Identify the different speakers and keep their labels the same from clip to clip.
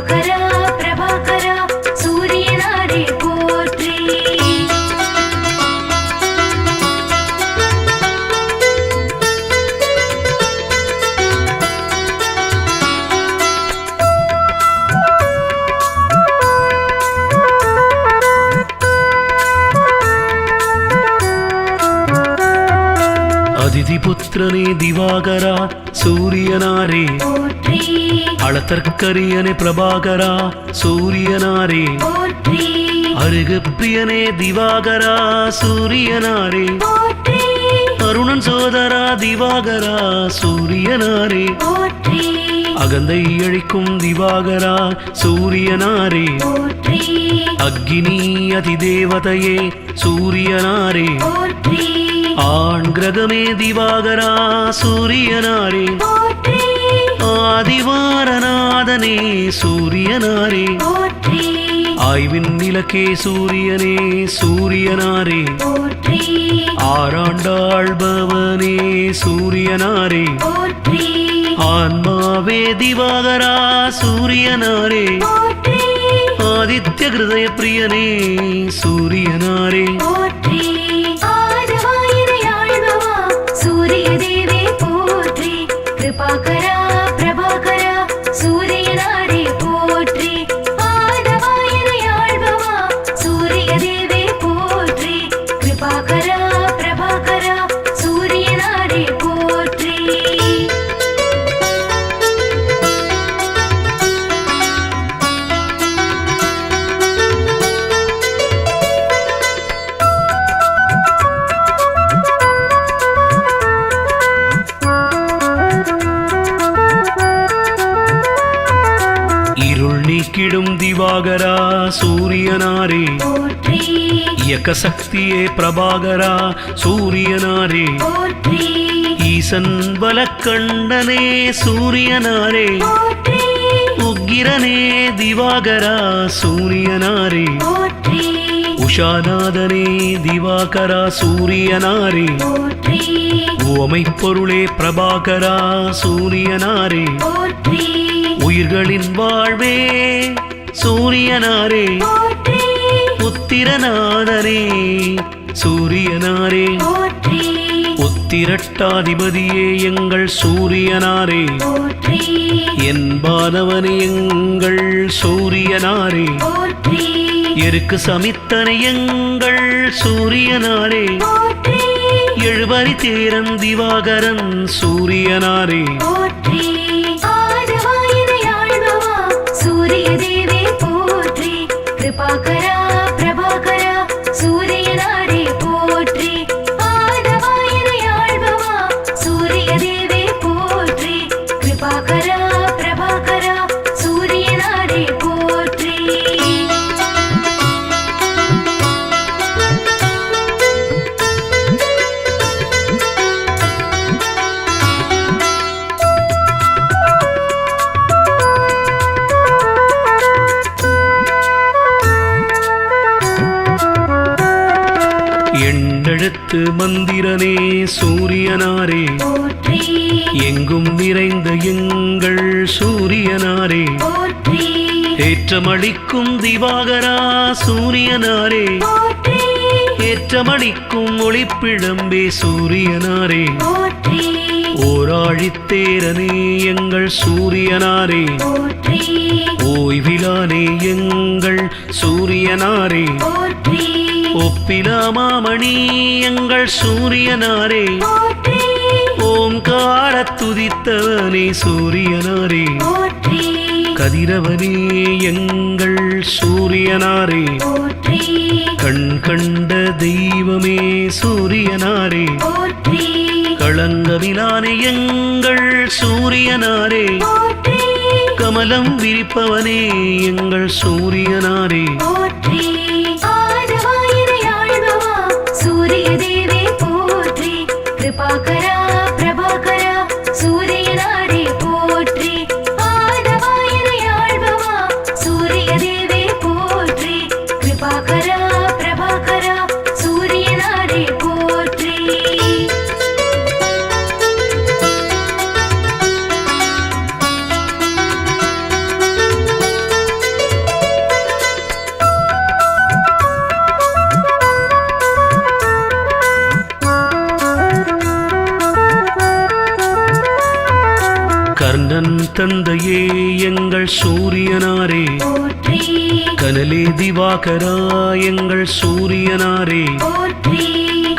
Speaker 1: கிருபாகரா பிரபாகரா சூரியனாரே போற்றி.
Speaker 2: அதிதிபுத்திரனே திவாகரா சூரியனாரே
Speaker 1: போற்றி.
Speaker 2: அளத்தற்கரியனே பிரபாகரா சூரியனாரே
Speaker 1: போற்றி.
Speaker 2: அருகு பிரியனே திவாகரா சூரியனாரே
Speaker 1: போற்றி.
Speaker 2: அருணன் சோதரா திவாகரா சூரியனாரே
Speaker 1: போற்றி.
Speaker 2: அகந்தை அழிக்கும் திவாகரா சூரியனாரே
Speaker 1: போற்றி.
Speaker 2: அக்னி அதிதேவதையே சூரியனாரே
Speaker 1: போற்றி.
Speaker 2: ஆண் கிரகமே திவாகரா சூரியனாரே
Speaker 1: போற்றி.
Speaker 2: ஆதிவாரநாதனே சூரியனாரே
Speaker 1: போற்றி.
Speaker 2: ஆய்வின் நிலக்கே சூரியனே சூரியனாரே
Speaker 1: போற்றி.
Speaker 2: ஆராண்டாள்பவனே சூரியனாரே
Speaker 1: போற்றி.
Speaker 2: ஆன்மாவே திவாகரா சூரியனாரே
Speaker 1: போற்றி.
Speaker 2: ஆதித்ய ஹிருதய பிரியனே சூரியனாரே
Speaker 1: போற்றி. ஆதவாயிரையாழ்பவா சூரிய தேவே போற்றி. கிருபாகரா பிரபாகரா சூரியனாரே போற்றி. ஆதவாயிரையாழ்பவா சூரிய தேவே போற்றி. கிருபாகரா பிரபாகரா சூரியனாரே போற்றி.
Speaker 2: இருள் நீக்கிடும் திவாகரா சூரியனாரே
Speaker 1: போற்றி.
Speaker 2: இயக்க சக்தியே பிரபாகரா சூரியனாரே
Speaker 1: போற்றி.
Speaker 2: ஈசன் பலக்கண்டனே சூரியனாரே
Speaker 1: போற்றி.
Speaker 2: உக்கிரனே திவாகரா சூரியனாரே
Speaker 1: போற்றி.
Speaker 2: உஷாநாதனே திவாகரா சூரியனாரே
Speaker 1: போற்றி.
Speaker 2: உவமை பொருளே பிரபாகரா சூரியனாரே
Speaker 1: போற்றி.
Speaker 2: உயிர்களின் வாழ்வே சூரியனாரே
Speaker 1: போற்றி.
Speaker 2: உத்திரநாதனே சூரியனாரே
Speaker 1: போற்றி.
Speaker 2: உத்திரட்டாதிபதியே எங்கள் சூரியனாரே
Speaker 1: போற்றி.
Speaker 2: என்பானவனே எங்கள் சூரியனாரே
Speaker 1: போற்றி.
Speaker 2: எருக்கு சமித்தனை எங்கள் சூரியனாரே
Speaker 1: போற்றி.
Speaker 2: எழுபறி தேரன் திவாகரன் சூரியனாரே
Speaker 1: போற்றி. ஆதவாயிரையாழ்பவா சூரிய தேவே போற்றி. கிருபாகரா பிரபாகரா சூரியனாரே போற்றி. ஆதவாயிரையாழ்பவா சூரிய தேவே போற்றி. கிருபாகரா பிரபாகரா சூரியனாரே போற்றி.
Speaker 2: எண்ணெழுத்து மந்திரனே சூரியனாரே
Speaker 1: போற்றி.
Speaker 2: எங்கும் நிறைந்த எங்கள் சூரியனாரே
Speaker 1: போற்றி.
Speaker 2: ஏற்றமளிக்கும் திவாகரா சூரியனாரே
Speaker 1: போற்றி.
Speaker 2: ஏற்றமளிக்கும் ஒளிப்பிழம்பே சூரியனாரே
Speaker 1: போற்றி.
Speaker 2: ஓராழித்தேரனே எங்கள் சூரியனாரே
Speaker 1: போற்றி.
Speaker 2: ஓய்விலானே எங்கள் சூரியனாரே
Speaker 1: போற்றி.
Speaker 2: ஒப்பிலாமாமணி எங்கள் சூரியனாரே
Speaker 1: போற்றி.
Speaker 2: ஓங்கார துதித்தவனே சூரியனாரே
Speaker 1: போற்றி.
Speaker 2: கதிரவனே எங்கள் சூரியனாரே
Speaker 1: போற்றி.
Speaker 2: கண் கண்ட தெய்வமே சூரியனாரே
Speaker 1: போற்றி.
Speaker 2: களங்கமிலானே எங்கள் சூரியனாரே
Speaker 1: போற்றி.
Speaker 2: கமலம் விரிப்பவனே எங்கள் சூரியனாரே
Speaker 1: போற்றி. ஆதவாயிரையாழ்பவா சூரிய தேவே போற்றி. கிருபாகரா பிரபாகரா சூரியனாரே போற்றி. ஆதவாயிரையாழ்பவா சூரிய தேவே போற்றி. கிருபாகரா பிரபாகரா சூரியனாரே போற்றி.
Speaker 2: தந்தையே எங்கள் சூரியனாரே,
Speaker 1: போற்றி
Speaker 2: கனலே திவாகரா எங்கள் சூரியனாரே,
Speaker 1: போற்றி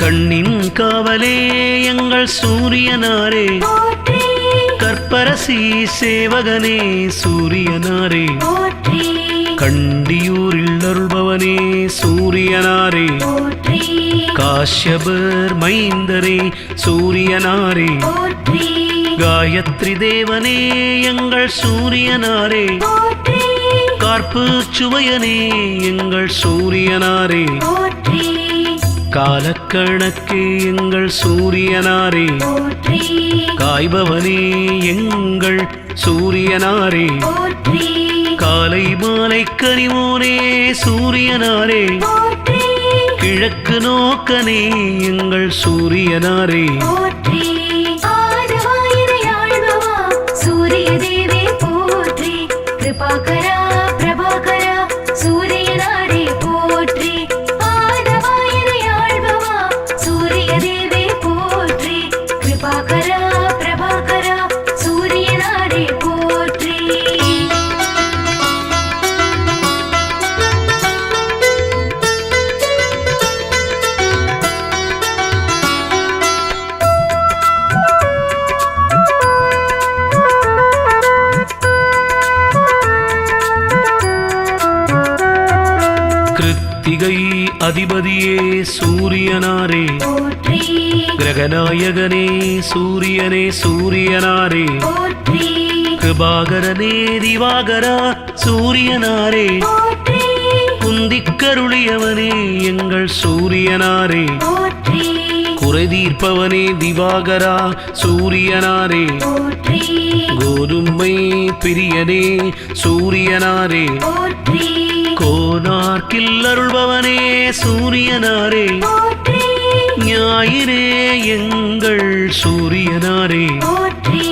Speaker 2: கண்ணின் காவலே எங்கள் சூரியனாரே,
Speaker 1: போற்றி
Speaker 2: கற்பரசி சேவகனே சூரியனாரே,
Speaker 1: போற்றி
Speaker 2: கண்டியூரில் அருள்பவனே சூரியனாரே,
Speaker 1: போற்றி
Speaker 2: காஷ்யபர் மைந்தரே சூரியனாரே,
Speaker 1: போற்றி
Speaker 2: காயத்ரி தேவனே எங்கள் சூரியனாரே,
Speaker 1: போற்றி
Speaker 2: கார்ப்பு சுவையனே எங்கள் சூரியனாரே,
Speaker 1: போற்றி
Speaker 2: காலக்கணக்கே எங்கள் சூரியனாரே,
Speaker 1: போற்றி
Speaker 2: காய்பவனே எங்கள் சூரியனாரே,
Speaker 1: போற்றி
Speaker 2: காலை மாலை கனிவோனே சூரியனாரே,
Speaker 1: போற்றி
Speaker 2: கிழக்கு நோக்கனே எங்கள் சூரியனாரே,
Speaker 1: போற்றி ஆதவாயினை ஆள்பவா சூரிய தேவே போற்றி கிருபாகரா பிரபாகரா சூரியனாரே போற்றி ஆதவாயினை ஆள்பவா சூரிய தேவே போற்றி கிருபாகரா பிரபாகரா சூரியனாரே போற்றி
Speaker 2: கிருத்திகை அதிபதியே சூரியனாரே,
Speaker 1: போற்றி
Speaker 2: கிரகநாயகனே சூரியனே சூரியனாரே,
Speaker 1: போற்றி
Speaker 2: கிருபாகரனே திவாகரா சூரியனாரே,
Speaker 1: போற்றி
Speaker 2: குந்திக்கருளியவனே எங்கள் சூரியனாரே,
Speaker 1: போற்றி
Speaker 2: குறை தீர்ப்பவனே திவாகரா சூரியனாரே,
Speaker 1: போற்றி
Speaker 2: கோதுமை பிரியனே சூரியனாரே,
Speaker 1: போற்றி
Speaker 2: கோனார்க்கில் அருள்பவனே சூரியனாரே,
Speaker 1: போற்றி
Speaker 2: ஞாயிறே எங்கள் சூரியனாரே,
Speaker 1: போற்றி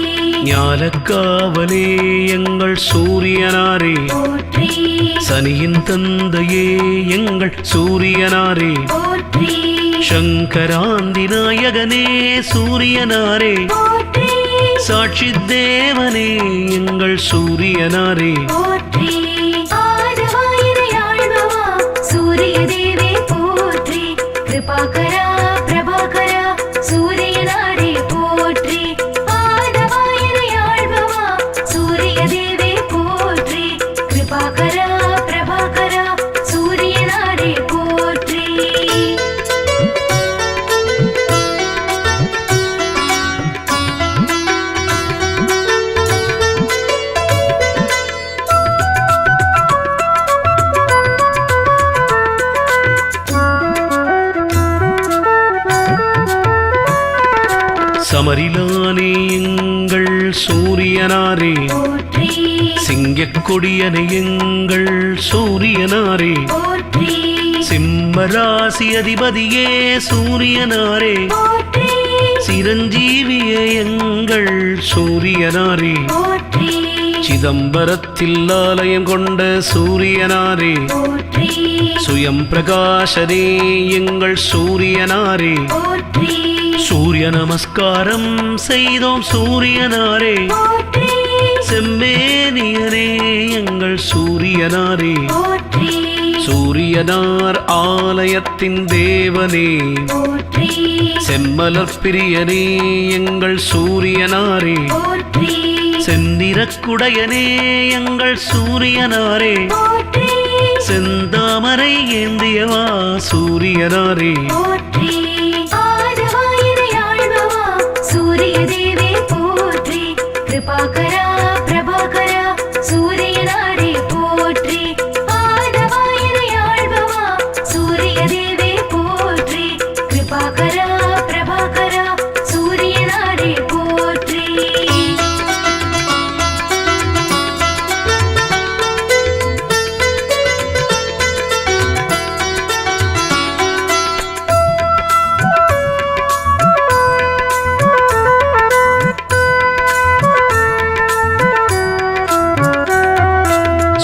Speaker 2: ஞாலக்காவலே எங்கள் சூரியனாரே,
Speaker 1: போற்றி
Speaker 2: சனியின் தந்தையே எங்கள் சூரியனாரே,
Speaker 1: போற்றி
Speaker 2: சங்கராந்தி நாயகனே சூரியனாரே,
Speaker 1: போற்றி
Speaker 2: சாட்சி தேவனே எங்கள் சூரியனாரே,
Speaker 1: போற்றி ஆதவாயினை ஆள்பவா சூரிய தேவே போற்றி கிருபாகரா பிரபாகரா சூரியனாரே போற்றி ஆதவாயினை ஆள்பவா சூரிய தேவே போற்றி கிருபாகரா பிரபாகரா சூரியனாரே போற்றி
Speaker 2: சமரிலானே எங்கள் சூரியனாரே,
Speaker 1: போற்றி
Speaker 2: சிங்கக்கொடியனை எங்கள் சூரியனாரே,
Speaker 1: போற்றி
Speaker 2: சிம்மராசி அதிபதியே சூரியனாரே,
Speaker 1: போற்றி
Speaker 2: சிரஞ்சீவியே எங்கள் சூரியனாரே,
Speaker 1: போற்றி
Speaker 2: சிதம்பரத்தில் ஆலயம் கொண்ட சூரியனாரே,
Speaker 1: போற்றி
Speaker 2: சுயம் பிரகாசனே எங்கள் சூரியனாரே,
Speaker 1: போற்றி
Speaker 2: சூரிய நமஸ்காரம் செய்தோம் சூரியனாரே,
Speaker 1: போற்றி
Speaker 2: செம்மேனியனே எங்கள் சூரியனாரே,
Speaker 1: போற்றி
Speaker 2: சூரியனார் ஆலயத்தின் தேவனே,
Speaker 1: போற்றி
Speaker 2: செம்மலர் பிரியனே எங்கள் சூரியனாரே,
Speaker 1: போற்றி
Speaker 2: செந்நிறக்குடையனே எங்கள் சூரியனாரே,
Speaker 1: போற்றி
Speaker 2: செந்தாமரை ஏந்தியவா சூரியனாரே,
Speaker 1: போற்றி ஆதவாயினை ஆள்பவா சூரிய தேவே போற்றி கிருபாகரா பிரபாகரா சூரியனாரே போற்றி ஆதவாயினை ஆள்பவா சூரிய தேவே போற்றி கிருபாகரா பிரபாகரா சூரியனாரே போற்றி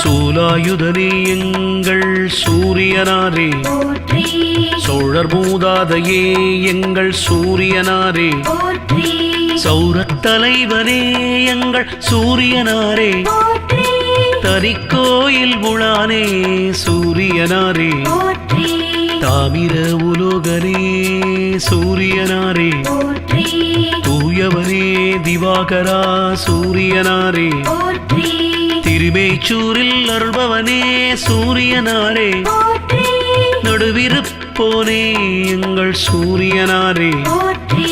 Speaker 2: சூலாயுதனே எங்கள் சூரியனாரே,
Speaker 1: போற்றி
Speaker 2: சோழர் மூதாதையே எங்கள் சூரியனாரே,
Speaker 1: போற்றி
Speaker 2: சௌரத் தலைவனே எங்கள் சூரியனாரே
Speaker 1: போற்றி
Speaker 2: தனிக்கோயில் உளானே சூரியனாரே
Speaker 1: போற்றி
Speaker 2: தாமிர உலோகனே சூரியனாரே
Speaker 1: போற்றி
Speaker 2: தூயவனே திவாகரா சூரியனாரே
Speaker 1: போற்றி
Speaker 2: திருமேச்சூரில் அருள்பவனே சூரியனாரே
Speaker 1: போற்றி
Speaker 2: நடுவிருப்போனே எங்கள் சூரியனாரே
Speaker 1: போற்றி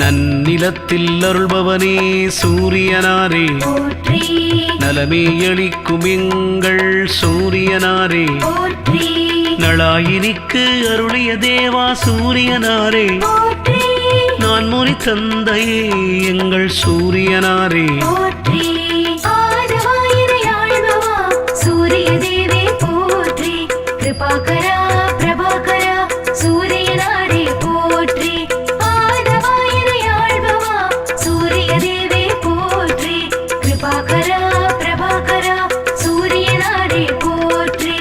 Speaker 2: நன்னிலத்தில் அருள்பவனே சூரியனாரே
Speaker 1: போற்றி
Speaker 2: நலமே அளிக்கும் எங்கள் சூரியனாரே
Speaker 1: போற்றி
Speaker 2: நளாயினிக்கு அருளிய தேவா சூரியனாரே
Speaker 1: போற்றி
Speaker 2: நான் முனி தந்தையே எங்கள் சூரியனாரே
Speaker 1: போற்றி ஆதவாயினை ஆள்பவா சூரிய தேவே போற்றி கிருபாகரா பிரபாகரா சூரியனாரே போற்றி ஆதவாயினை ஆள்பவா சூரிய தேவே போற்றி கிருபாகரா பிரபாகரா சூரியனாரே போற்றி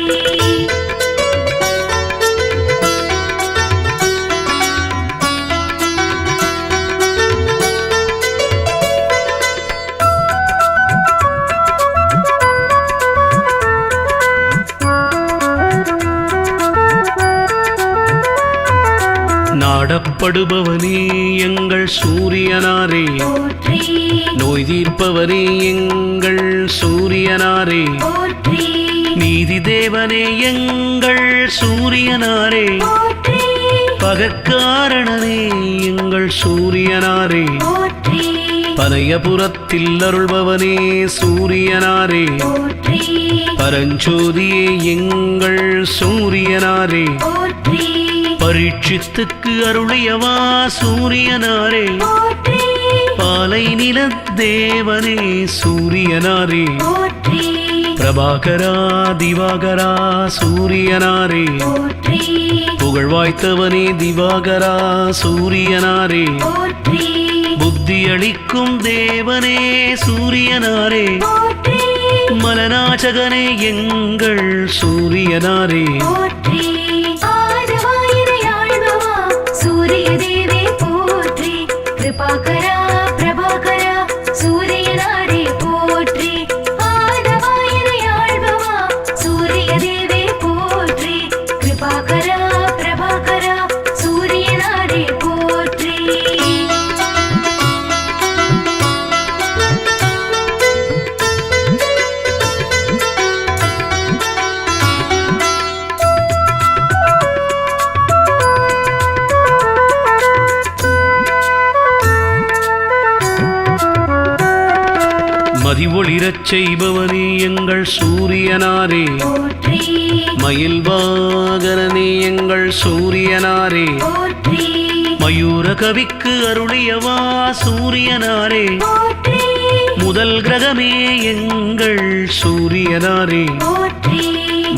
Speaker 2: நாடப்படுபவனே எங்கள் சூரியனாரே
Speaker 1: போற்றி
Speaker 2: நோய் தீர்ப்பவனே எங்கள் சூரியனாரே
Speaker 1: போற்றி
Speaker 2: நீதி தேவனே எங்கள் சூரியனாரே
Speaker 1: போற்றி
Speaker 2: பகற்காரணனே எங்கள் சூரியனாரே
Speaker 1: போற்றி
Speaker 2: பனையபுரத்தில் அருள்பவனே சூரியனாரே
Speaker 1: போற்றி
Speaker 2: பரஞ்சோதியே எங்கள் சூரியனாரே
Speaker 1: போற்றி
Speaker 2: பரீட்சித்துக்கு அருளியவா சூரியனாரே
Speaker 1: போற்றி
Speaker 2: பாலை நில தேவனே சூரியனாரே
Speaker 1: போற்றி
Speaker 2: பிரபாகரா திவாகரா சூரியனாரே
Speaker 1: போற்றி
Speaker 2: புகழ்வாய்த்தவனே திவாகரா சூரியனாரே
Speaker 1: போற்றி
Speaker 2: புத்தி அளிக்கும் தேவனே சூரியனாரே
Speaker 1: போற்றி
Speaker 2: மலநாச்சகனே எங்கள் சூரியனாரே
Speaker 1: போற்றி ஆதவாயினை ஆள்பவா சூரிய தேவே போற்றி கிருபாகரா பிரபாகரா சூரியனாரே போற்றி ஆதவாயினை ஆள்பவா சூரிய தேவே போற்றி கிருபாகரா பிரபாகரா சூரியனாரே போற்றி
Speaker 2: மதி ஒளிரச் செய்பவனே எங்கள் சூரியனாரே
Speaker 1: போற்றி
Speaker 2: மயில் வாகனனே எங்கள் சூரியனாரே
Speaker 1: போற்றி
Speaker 2: மயூர கவிக்கு அருளியவா சூரியனாரே
Speaker 1: போற்றி
Speaker 2: முதல் கிரகமே எங்கள் சூரியனாரே
Speaker 1: போற்றி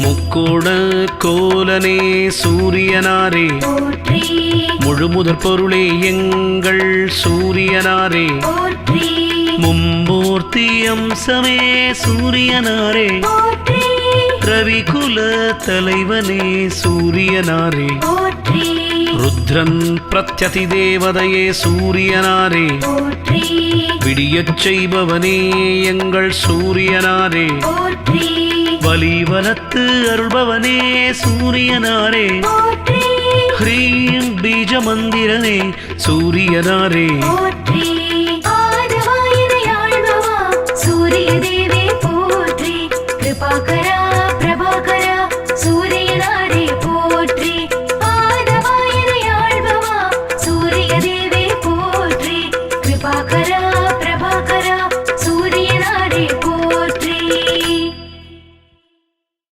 Speaker 2: முக்கோண கோலனே சூரியனாரே
Speaker 1: போற்றி
Speaker 2: முழுமுதற் பொருளே எங்கள் சூரியனாரே
Speaker 1: போற்றி
Speaker 2: மும்மூர்த்தி அம்சமே சூரியனாரே
Speaker 1: போற்றி
Speaker 2: ரவிகுல தலைவனே சூரியனாரே
Speaker 1: போற்றி
Speaker 2: ருத்ரன் பிரத்யதி தேவதையே சூரியனாரே
Speaker 1: போற்றி
Speaker 2: விடியச் செய்பவனே எங்கள் சூரியனாரே
Speaker 1: போற்றி
Speaker 2: வலிவலத்து அருள்பவனே சூரியனாரே
Speaker 1: போற்றி
Speaker 2: ஹ்ரீம் பீஜ மந்திரனே சூரியனாரே
Speaker 1: போற்றி